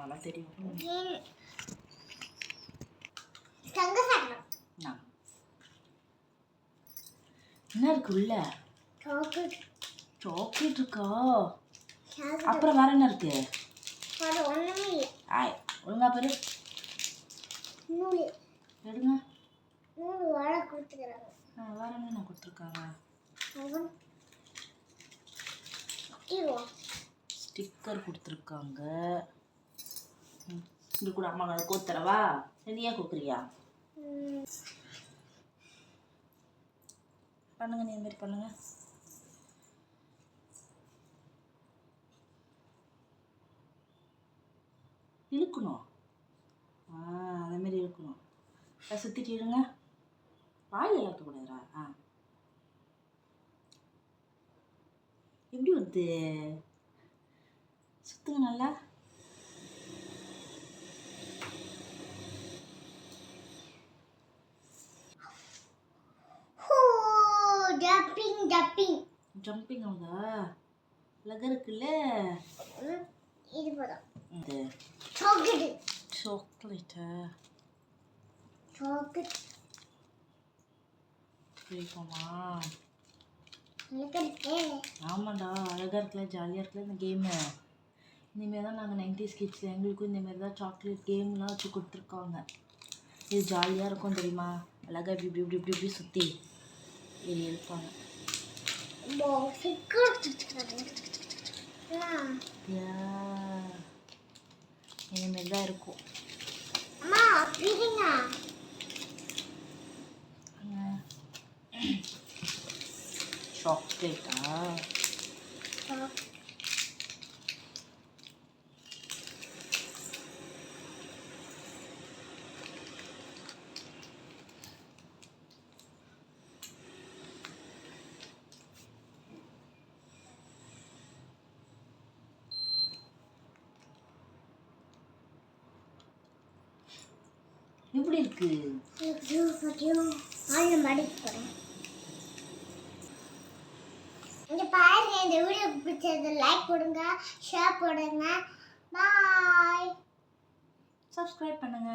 அதெல்லாம் தெரியும். என்ன இருக்கு உள்ள? சாக்லேட் இருக்கா? அப்புறம் வேற என்ன இருக்கு? ஒழுங்கா பாரு. எடுங்க. வேற என்ன கொடுத்துருக்காங்க? ஸ்டிக்கர் கொடுத்துருக்காங்க. இது கூட அம்மா கோத்துறவா? நீயா கொடுக்குறியா? பண்ணுங்க, நீ இந்த மாதிரி பண்ணுங்க. இழுக்கணும். அந்த மாதிரி இழுக்கணும். சுற்றிட்டு இருங்க. வாயில் இழக்கக்கூடாதுரா. எப்படி வருது? சுத்துங்க நல்லா. ஜம்பிங் ஆகுதா? அழகா இருக்குல்ல. இது போதும். இது சாக்லேட்டா? பிடிக்குமா? ஆமாண்டா, அழகா இருக்குல்ல, ஜாலியாக இருக்குல்ல இந்த கேமு. இந்தமாரி தான் நாங்கள் 90s கிட்ஸில் எங்களுக்கும் இந்தமாரி தான் சாக்லேட் கேம்லாம் வச்சு கொடுத்துருக்காங்க. இது ஜாலியாக இருக்கும் தெரியுமா? அழகாக இப்படி இப்படி இப்படி இப்படி இப்படி சுற்றி இருப்பாங்க. இந்தமாரி தான் இருக்கும். சாக்லேட்டா? எப்படி இருக்கு? இங்க பாருங்க, இந்த வீடியோ பிடிச்சது லைக் போடுங்க, ஷேர் போடுங்க. பாய். சப்ஸ்கிரைப் பண்ணுங்க.